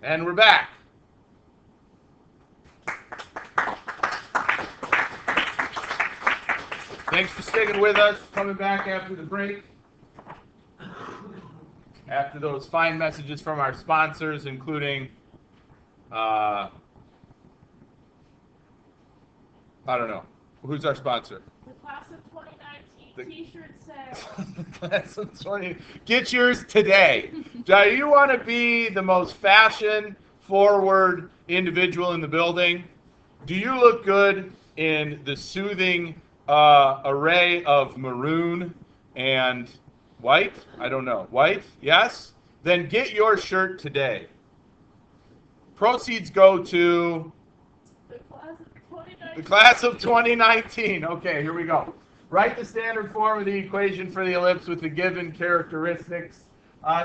And we're back. Thanks for sticking with us. Coming back after the break. After those fine messages from our sponsors, including, I don't know. Who's our sponsor? The class of 2019 t-shirt sale. Class of 20. Get yours today. Do you want to be the most fashion-forward individual in the building? Do you look good in the soothing array of maroon and white? I don't know. White? Yes? Then get your shirt today. Proceeds go to the class of 2019. Okay, here we go. Write the standard form of the equation for the ellipse with the given characteristics.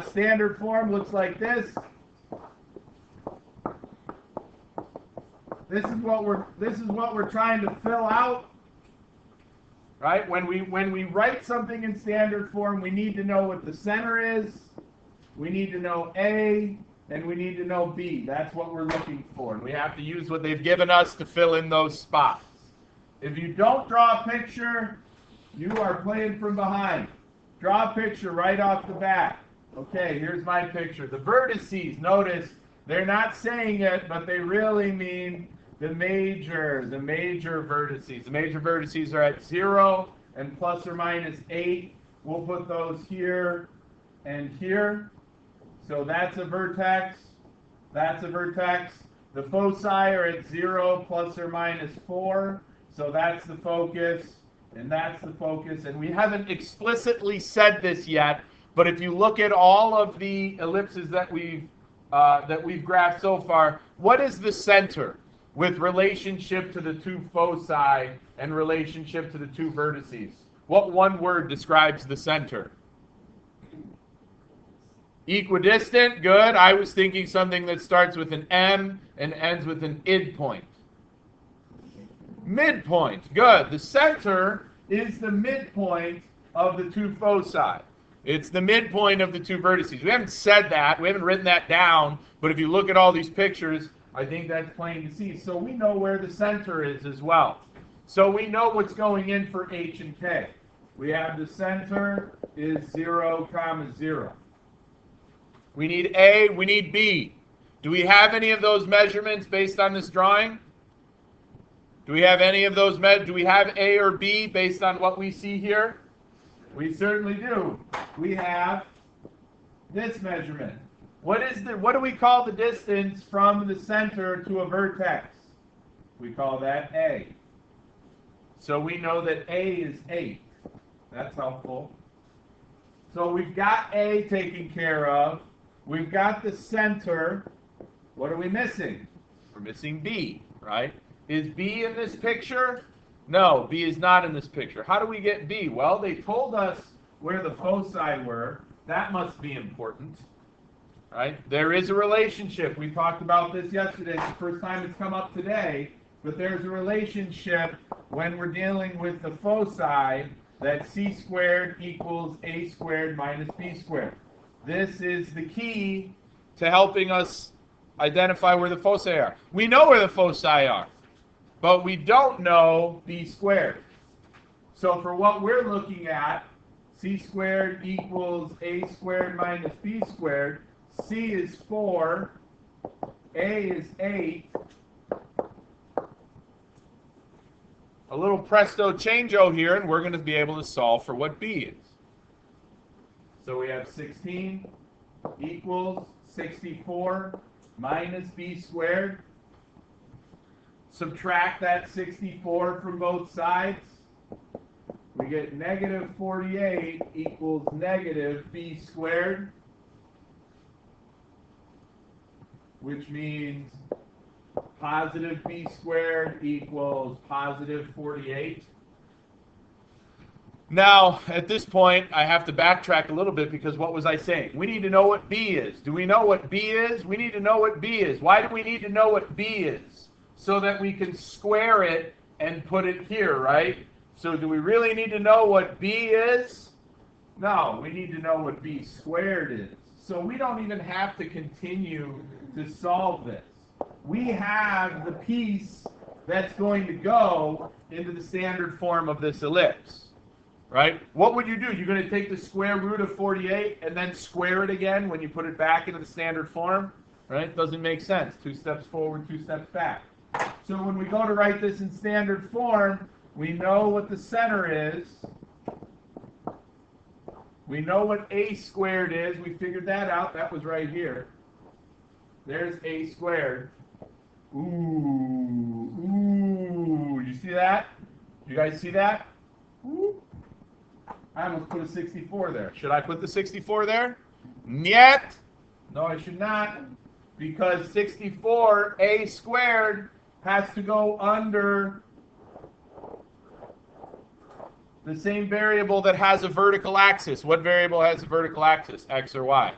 Standard form looks like this. This is what we're trying to fill out. Right? When we write something in standard form, we need to know what the center is. We need to know A, and we need to know B. That's what we're looking for. And we have to use what they've given us to fill in those spots. If you don't draw a picture, you are playing from behind. Draw a picture right off the bat. Okay, here's my picture. The vertices, notice, they're not saying it, but they really mean the major vertices. The major vertices are at 0 and plus or minus 8. We'll put those here and here. So that's a vertex. That's a vertex. The foci are at 0 plus or minus 4. So that's the focus, and that's the focus. And we haven't explicitly said this yet, but if you look at all of the ellipses that we've graphed so far, what is the center with relationship to the two foci and relationship to the two vertices? What one word describes the center? Equidistant, good. I was thinking something that starts with an M and ends with an id point. Midpoint, good. The center is the midpoint of the two foci. It's the midpoint of the two vertices. We haven't said that. We haven't written that down. But if you look at all these pictures, I think that's plain to see. So we know where the center is as well. So we know what's going in for H and K. We have the center is 0, 0. We need A, we need B. Do we have any of those measurements based on this drawing? Do we have any of those do we have A or B based on what we see here? We certainly do. We have this measurement. What do we call the distance from the center to a vertex? We call that A. So we know that A is 8. That's helpful. So we've got A taken care of. We've got the center. What are we missing? We're missing B, right? Is B in this picture? No, B is not in this picture. How do we get B? Well, they told us where the foci were. That must be important, right? There is a relationship. We talked about this yesterday. It's the first time it's come up today. But there's a relationship when we're dealing with the foci that c squared equals a squared minus b squared. This is the key to helping us identify where the foci are. We know where the foci are, but we don't know b squared. So for what we're looking at, c squared equals a squared minus b squared. C is 4, a is 8. A little presto changeo here, and we're going to be able to solve for what b is. So we have 16 equals 64 minus b squared. Subtract that 64 from both sides. We get negative 48 equals negative b squared, which means positive b squared equals positive 48. Now, at this point, I have to backtrack a little bit because what was I saying? We need to know what b is. Do we know what b is? We need to know what b is. Why do we need to know what b is? So that we can square it and put it here, right? So do we really need to know what b is? No, we need to know what b squared is. So we don't even have to continue to solve this. We have the piece that's going to go into the standard form of this ellipse, right? What would you do? You're going to take the square root of 48 and then square it again when you put it back into the standard form, right? Doesn't make sense. 2 steps forward, 2 steps back. So when we go to write this in standard form, we know what the center is. We know what a squared is. We figured that out. That was right here. There's a squared. Ooh, you see that? You guys see that? Ooh. I almost put a 64 there. Should I put the 64 there? Yet. No, I should not. Because 64, a squared, has to go under the same variable that has a vertical axis. What variable has a vertical axis? X or Y?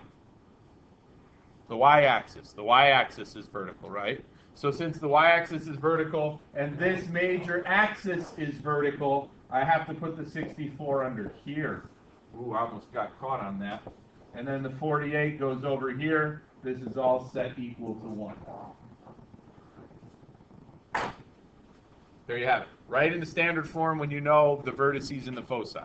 The y-axis. The y-axis is vertical, right? So since the y-axis is vertical and this major axis is vertical, I have to put the 64 under here. Ooh, I almost got caught on that. And then the 48 goes over here. This is all set equal to 1. There you have it. Right in the standard form when you know the vertices and the foci.